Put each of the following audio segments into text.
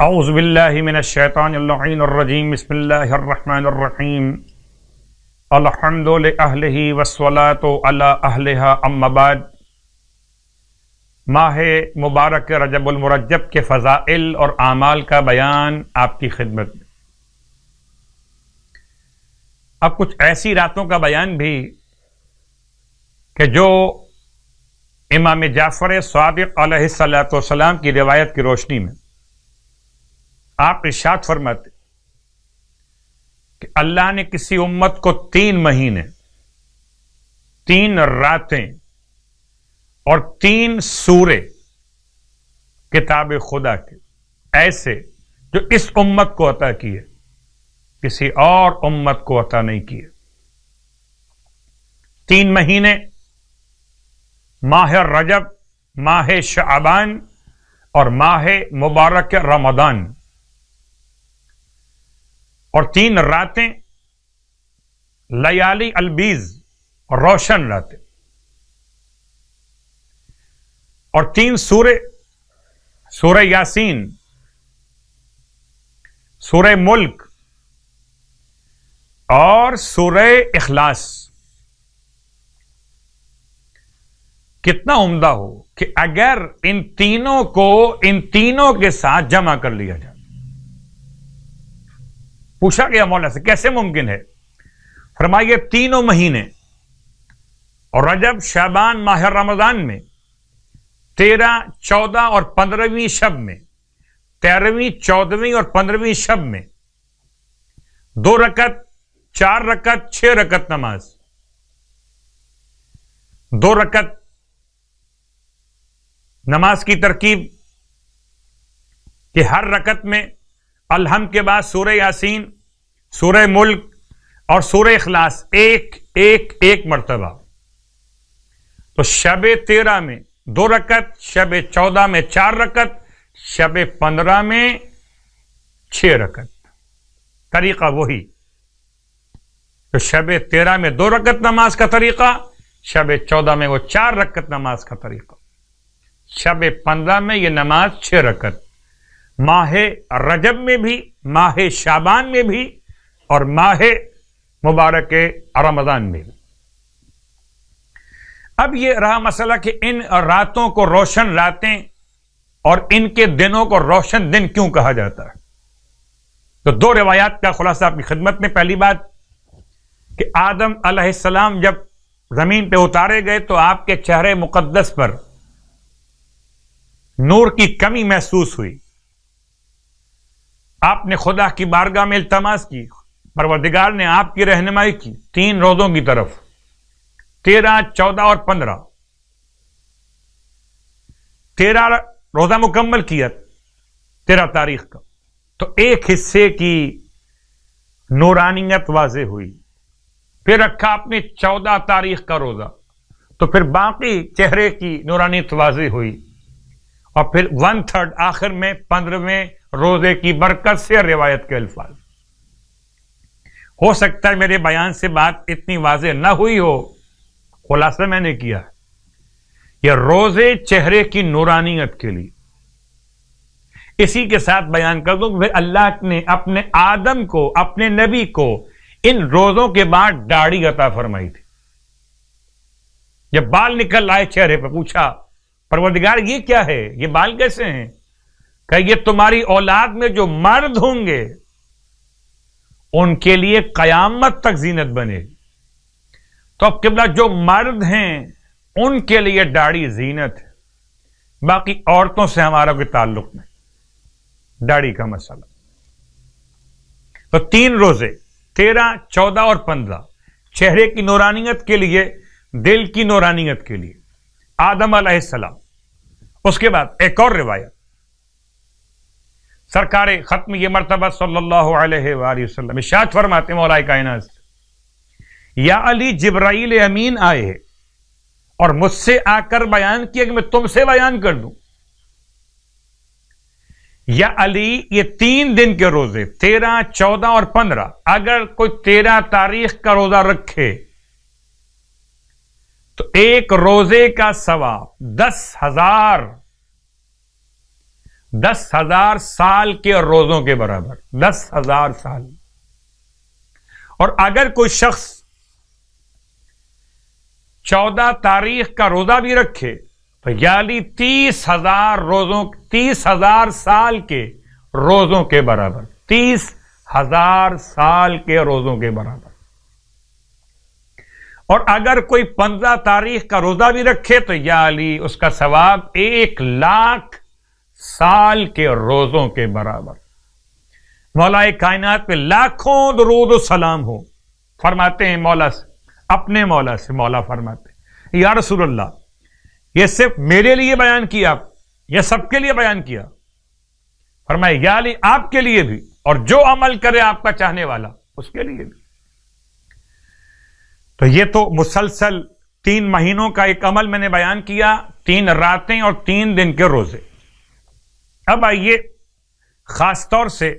اعوذ باللہ من الشیطان اللعین الرجیم بسم اللہ الرحمن الرحیم الحمد لأہلہ والصلاة علی اہلہا اما بعد۔ ماہ مبارک رجب المرجب کے فضائل اور اعمال کا بیان آپ کی خدمت میں۔ اب کچھ ایسی راتوں کا بیان بھی کہ جو امام جعفر صادق علیہ السلام کی روایت کی روشنی میں آپ ارشاد فرماتے کہ اللہ نے کسی امت کو 3 مہینے 3 راتیں اور 3 سورے کتاب خدا کے ایسے جو اس امت کو عطا کیے، کسی اور امت کو عطا نہیں کیے۔ 3 مہینے، ماہ رجب، ماہ شعبان اور ماہ مبارک رمضان، اور 3 راتیں لیالی البیز، روشن راتیں، اور 3 سورے، سورہ یاسین، سورہ ملک اور سورہ اخلاص۔ کتنا عمدہ ہو کہ اگر ان تینوں کو ان تینوں کے ساتھ جمع کر لیا جائے۔ پوچھا گیا مولا سے کیسے ممکن ہے؟ فرمائیے 3 مہینے اور رجب شعبان ماہ رمضان میں 13، 14 اور 15ویں شب میں، 13ویں، 14ویں اور 15ویں شب میں 2 رکعت، 4 رکعت، 6 رکعت نماز، 2 رکعت نماز کی ترکیب کہ ہر رکعت میں الحمد کے بعد سورہ یاسین، سورہ ملک اور سورہ اخلاص ایک مرتبہ۔ تو شب 13 میں 2 رکعت، شب 14 میں 4 رکعت، شب 15 میں 6 رکعت۔ طریقہ وہی تو شب 13 میں 2 رکعت نماز کا طریقہ، شب 14 میں وہ 4 رکعت نماز کا طریقہ، شب 15 میں یہ نماز 6 رکعت۔ ماہ رجب میں بھی، ماہ شعبان میں بھی اور ماہ مبارک رمضان میں بھی۔ اب یہ رہا مسئلہ کہ ان راتوں کو روشن راتیں اور ان کے دنوں کو روشن دن کیوں کہا جاتا ہے؟ تو 2 روایات کا خلاصہ آپ کی خدمت میں۔ پہلی بات کہ آدم علیہ السلام جب زمین پہ اتارے گئے تو آپ کے چہرے مقدس پر نور کی کمی محسوس ہوئی۔ آپ نے خدا کی بارگاہ میں التماس کی، پروردگار نے آپ کی رہنمائی کی 3 روزوں کی طرف، 13، 14 اور 15۔ 13 روزہ مکمل کیا 13 تاریخ کا، تو ایک حصے کی نورانیت واضح ہوئی۔ پھر رکھا آپ نے 14 تاریخ کا روزہ، تو پھر باقی چہرے کی نورانیت واضح ہوئی، اور پھر 1/3 آخر میں 15ویں روزے کی برکت سے روایت کے الفاظ۔ ہو سکتا ہے میرے بیان سے بات اتنی واضح نہ ہوئی ہو، خلاصہ میں نے کیا ہے۔ یہ روزے چہرے کی نورانیت کے لیے، اسی کے ساتھ بیان کر دوں کہ پھر اللہ نے اپنے آدم کو، اپنے نبی کو ان روزوں کے بعد داڑھی عطا فرمائی تھی۔ جب بال نکل آئے چہرے پہ، پوچھا پروردگار یہ کیا ہے، یہ بال کیسے ہیں؟ کہ یہ تمہاری اولاد میں جو مرد ہوں گے ان کے لیے قیامت تک زینت بنے گی۔ تو اب قبلہ جو مرد ہیں ان کے لیے داڑھی زینت ہے، باقی عورتوں سے ہمارا کوئی تعلق نہیں، داڑھی کا مسئلہ۔ تو 3 روزے 13، 14 اور 15 چہرے کی نورانیت کے لیے، دل کی نورانیت کے لیے، آدم علیہ السلام۔ اس کے بعد ایک اور روایت، سرکار ختم یہ مرتبہ صلی اللہ علیہ وآلہ وسلم ارشاد فرماتے مولا کائنات، یا علی جبرائیل امین آئے اور مجھ سے آ کر بیان کیا کہ میں تم سے بیان کر دوں۔ یا علی یہ 3 دن کے روزے 13، 14 اور 15، اگر کوئی 13 تاریخ کا روزہ رکھے تو ایک روزے کا ثواب 10,000 10,000 سال کے روزوں کے برابر، 10,000 سال۔ اور اگر کوئی شخص 14 تاریخ کا روزہ بھی رکھے تو یعنی 30,000 سال کے روزوں کے برابر، 30,000 سال کے روزوں کے برابر۔ اور اگر کوئی 15 تاریخ کا روزہ بھی رکھے تو یعنی اس کا ثواب 1,00,000 سال کے روزوں کے برابر۔ مولا کائنات پہ لاکھوں درود و سلام ہو۔ فرماتے ہیں مولا سے، اپنے مولا سے، مولا فرماتے ہیں یا رسول اللہ یہ صرف میرے لیے بیان کیا یا سب کے لیے بیان کیا؟ فرمائے یا علی آپ کے لیے بھی، اور جو عمل کرے آپ کا چاہنے والا اس کے لیے بھی۔ تو یہ تو مسلسل 3 مہینوں کا ایک عمل میں نے بیان کیا، 3 راتیں اور 3 دن کے روزے۔ اب آئیے خاص طور سے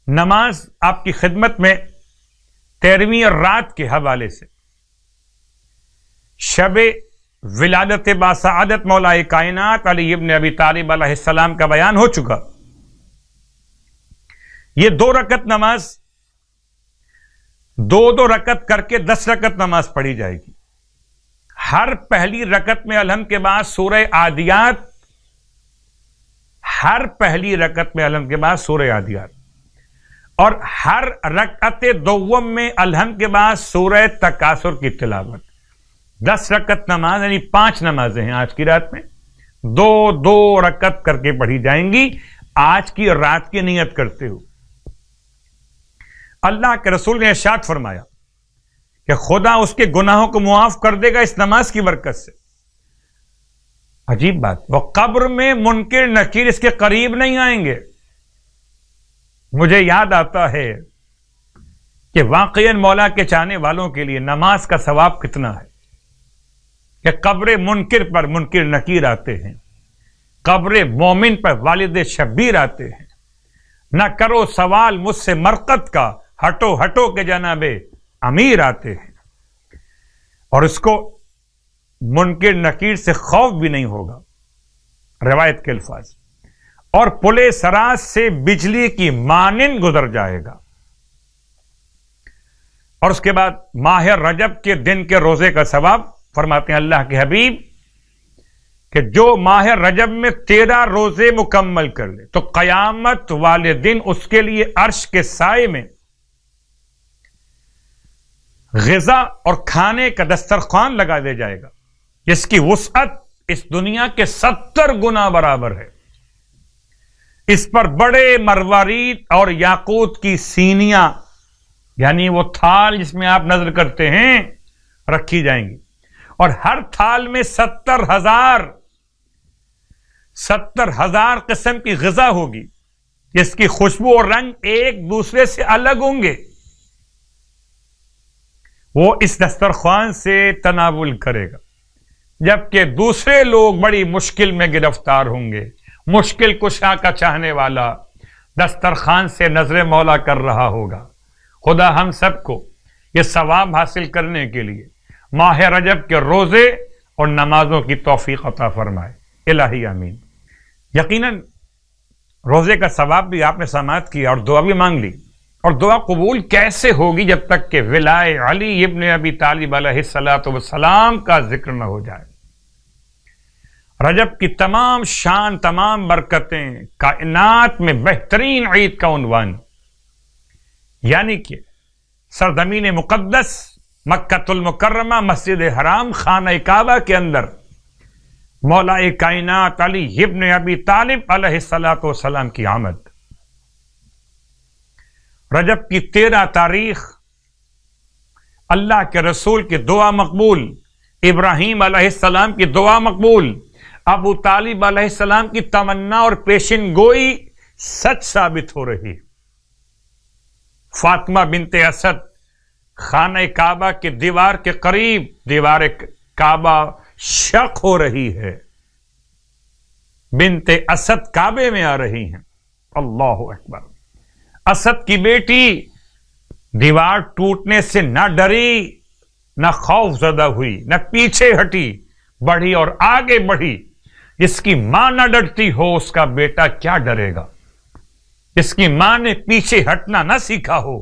نماز آپ کی خدمت میں 13ویں رات کے حوالے سے شب ولادت باسعادت مولا کائنات علی ابن ابی طالب علیہ السلام کا بیان ہو چکا۔ یہ 2 رکعت نماز، 2 رکعت کر کے 10 رکعت نماز پڑھی جائے گی۔ ہر پہلی رکعت میں الحمد کے بعد سورہ عادیات، ہر پہلی رکعت میں الحمد کے بعد سورہ عادیات، اور ہر رکعت دوم میں الحمد کے بعد سورہ تکاثر کی تلاوت۔ 10 رکعت نماز یعنی 5 نمازیں ہیں آج کی رات میں، 2 رکعت کر کے پڑھی جائیں گی آج کی رات کی نیت کرتے ہو۔ اللہ کے رسول نے ارشاد فرمایا کہ خدا اس کے گناہوں کو معاف کر دے گا اس نماز کی برکت سے۔ عجیب بات، وہ قبر میں منکر نکیر اس کے قریب نہیں آئیں گے۔ مجھے یاد آتا ہے کہ واقعاً مولا کے چاہنے والوں کے لیے نماز کا ثواب کتنا ہے کہ قبر منکر پر منکر نکیر آتے ہیں، قبر مومن پر والد شبیر آتے ہیں۔ نہ کرو سوال مجھ سے مرقد کا، ہٹو ہٹو کے جناب امیر آتے ہیں، اور اس کو منکر نکیر سے خوف بھی نہیں ہوگا۔ روایت کے الفاظ، اور پلے سراج سے بجلی کی مانند گزر جائے گا۔ اور اس کے بعد ماہ رجب کے دن کے روزے کا ثواب فرماتے ہیں اللہ کے حبیب کہ جو ماہ رجب میں 13 روزے مکمل کر لے تو قیامت والے دن اس کے لیے عرش کے سائے میں غذا اور کھانے کا دسترخوان لگا دیا جائے گا، جس کی وسعت اس دنیا کے 70 گنا برابر ہے۔ اس پر بڑے مروارید اور یاقوت کی سینیاں، یعنی وہ تھال جس میں آپ نظر کرتے ہیں، رکھی جائیں گی، اور ہر تھال میں 70,000 قسم کی غذا ہوگی، جس کی خوشبو اور رنگ ایک دوسرے سے الگ ہوں گے۔ وہ اس دسترخوان سے تناول کرے گا، جبکہ دوسرے لوگ بڑی مشکل میں گرفتار ہوں گے۔ مشکل کشا کا چاہنے والا دسترخوان سے نظر مولا کر رہا ہوگا۔ خدا ہم سب کو یہ ثواب حاصل کرنے کے لیے ماہ رجب کے روزے اور نمازوں کی توفیق عطا فرمائے، الہی آمین۔ یقیناً روزے کا ثواب بھی آپ نے سماعت کیا اور دعا بھی مانگ لی، اور دعا قبول کیسے ہوگی جب تک کہ ولائے علی ابن ابی طالب علیہ السلام کا ذکر نہ ہو جائے۔ رجب کی تمام شان، تمام برکتیں، کائنات میں بہترین عید کا عنوان، یعنی کہ سرزمین مقدس مکہ المکرمہ، مسجد حرام، خانہ کعبہ کے اندر مولا کائنات علی ابن ابی طالب علیہ السلام کی آمد۔ رجب کی 13 تاریخ اللہ کے رسول کی دعا مقبول، ابراہیم علیہ السلام کی دعا مقبول، ابو طالب علیہ السلام کی تمنا اور پیشن گوئی سچ ثابت ہو رہی۔ فاطمہ بنت اسد خانہ کعبہ کے دیوار کے قریب، دیوار کعبہ شق ہو رہی ہے، بنت اسد کعبے میں آ رہی ہیں۔ اللہ اکبر۔ اسد کی بیٹی دیوار ٹوٹنے سے نہ ڈری، نہ خوف زدہ ہوئی، نہ پیچھے ہٹی، بڑھی اور آگے بڑھی، جس کی ماں نہ ڈرتی ہو اس کا بیٹا کیا ڈرے گا؟ جس کی ماں نے پیچھے ہٹنا نہ سیکھا ہو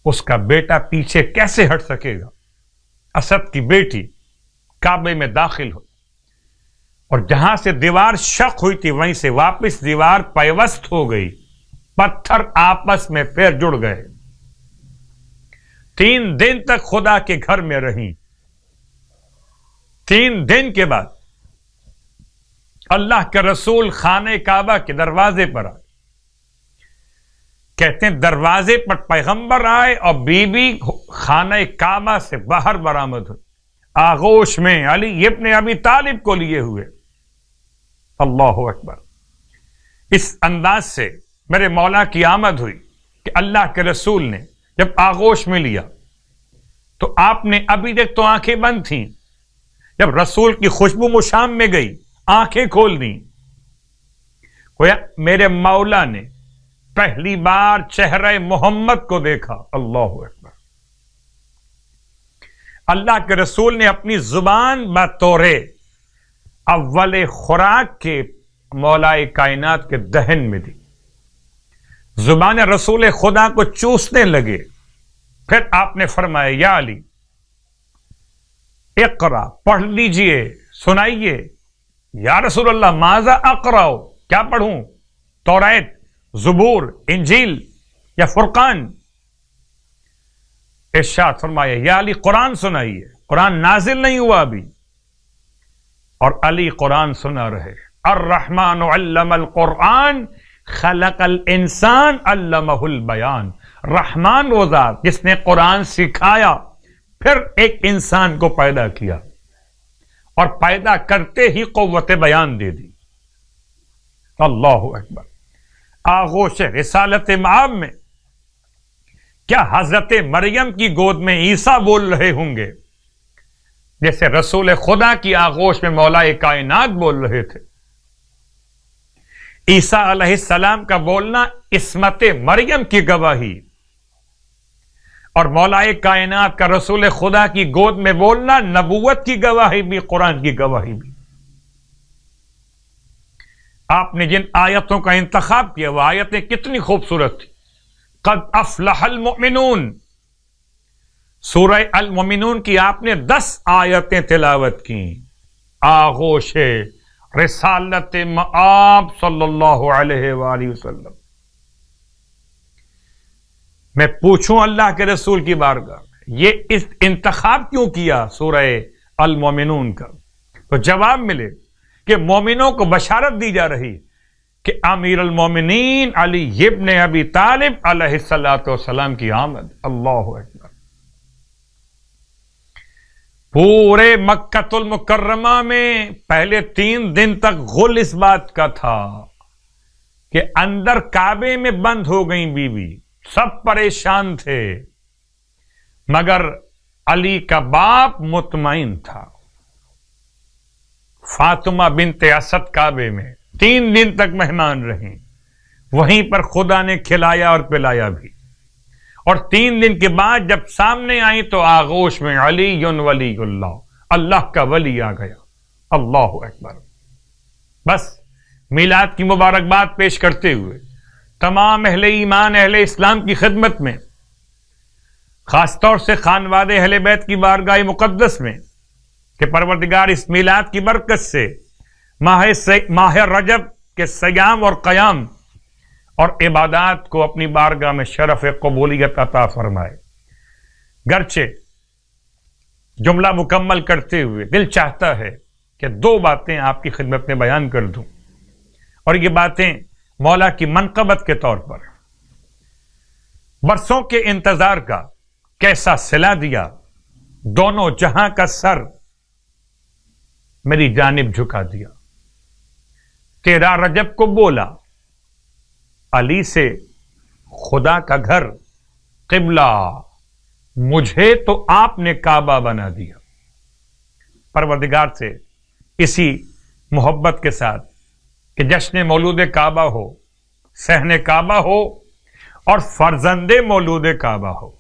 اس کا بیٹا پیچھے کیسے ہٹ سکے گا؟ اسد کی بیٹی کعبے میں داخل ہو اور جہاں سے دیوار شق ہوئی تھی وہیں سے واپس دیوار پیوست ہو گئی، پتھر آپس میں پھر جڑ گئے۔ 3 دن تک خدا کے گھر میں رہیں۔ 3 دن کے بعد اللہ کے رسول خانہ کعبہ کے دروازے پر آئے۔ کہتے ہیں دروازے پر پیغمبر آئے اور بی بی خانہ کعبہ سے باہر برآمد ہوئی، آغوش میں علی ابن ابی طالب کو لیے ہوئے۔ اللہ اکبر۔ اس انداز سے میرے مولا کی آمد ہوئی کہ اللہ کے رسول نے جب آغوش میں لیا تو آپ نے ابھی تک تو آنکھیں بند تھیں، جب رسول کی خوشبو مشام میں گئی آنکھیں کھول دیں۔ گویا میرے مولا نے پہلی بار چہرہ محمد کو دیکھا۔ اللہ اکبر۔ اللہ کے رسول نے اپنی زبان بطور اول خوراک کے مولائے کائنات کے دہن میں دی، زبان رسول خدا کو چوسنے لگے۔ پھر آپ نے فرمایا یا علی اقرا، پڑھ لیجئے، سنائیے۔ یا رسول اللہ ماذا اقراؤ، کیا پڑھوں؟ توریت، زبور، انجیل یا فرقان؟ ارشاد فرمایا یا علی قرآن سنائیے، قرآن نازل نہیں ہوا ابھی۔ اور علی قرآن سنا رہے۔ الرحمن علم القرآن خلق الانسان علمہ البیان۔ رحمان وہ ذات جس نے قرآن سکھایا پھر ایک انسان کو پیدا کیا اور پیدا کرتے ہی قوت بیان دے دی۔ اللہ اکبر۔ آغوش رسالت مآب میں کیا حضرت مریم کی گود میں عیسیٰ بول رہے ہوں گے جیسے رسول خدا کی آغوش میں مولا کائنات بول رہے تھے؟ عیسیٰ علیہ السلام کا بولنا عصمت مریم کی گواہی اور مولا کائنات کا رسول خدا کی گود میں بولنا نبوت کی گواہی بھی، قرآن کی گواہی بھی۔ آپ نے جن آیتوں کا انتخاب کیا وہ آیتیں کتنی خوبصورت تھی۔ قد افلح المؤمنون، سورہ المؤمنون کی آپ نے 10 آیتیں تلاوت کی۔ آغوش رسالت مآب صلی اللہ علیہ وآلہ وسلم۔ میں پوچھوں اللہ کے رسول کی بارگاہ میں یہ اس انتخاب کیوں کیا سورہ المؤمنون کا؟ تو جواب ملے کہ مومنوں کو بشارت دی جا رہی کہ امیر المومنین علی ابن ابی طالب علیہ السلام کی آمد۔ اللہ اکبر۔ پورے مکہ المکرمہ میں پہلے 3 دن تک غل اس بات کا تھا کہ اندر کعبے میں بند ہو گئیں بیوی، سب پریشان تھے، مگر علی کا باپ مطمئن تھا۔ فاطمہ بنت اسد کعبے میں 3 دن تک مہمان رہیں، وہیں پر خدا نے کھلایا اور پلایا بھی، اور 3 دن کے بعد جب سامنے آئی تو آغوش میں علی ولی اللہ، اللہ کا ولی آ گیا۔ اللہ اکبر۔ بس میلاد کی مبارکباد پیش کرتے ہوئے تمام اہل ایمان، اہل اسلام کی خدمت میں، خاص طور سے خانوادے اہل بیت کی بارگاہ مقدس میں، کہ پروردگار اس میلاد کی برکت سے ماہ رجب کے صیام اور قیام اور عبادات کو اپنی بارگاہ میں شرف قبولیت عطا فرمائے۔ گرچہ جملہ مکمل کرتے ہوئے دل چاہتا ہے کہ 2 باتیں آپ کی خدمت میں بیان کر دوں، اور یہ باتیں مولا کی منقبت کے طور پر۔ برسوں کے انتظار کا کیسا صلہ دیا، دونوں جہاں کا سر میری جانب جھکا دیا۔ 13 رجب کو بولا علی سے خدا کا گھر قبلہ، مجھے تو آپ نے کعبہ بنا دیا۔ پروردگار سے اسی محبت کے ساتھ کہ جشن مولود کعبہ ہو، صحن کعبہ ہو اور فرزند مولود کعبہ ہو،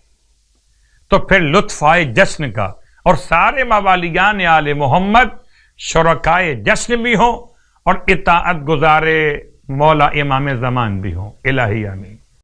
تو پھر لطف آئے جشن کا، اور سارے موالیان آل محمد شرکائے جشن بھی ہوں اور اطاعت گزارے مولا امام زمان بھی ہوں. الہی آمین.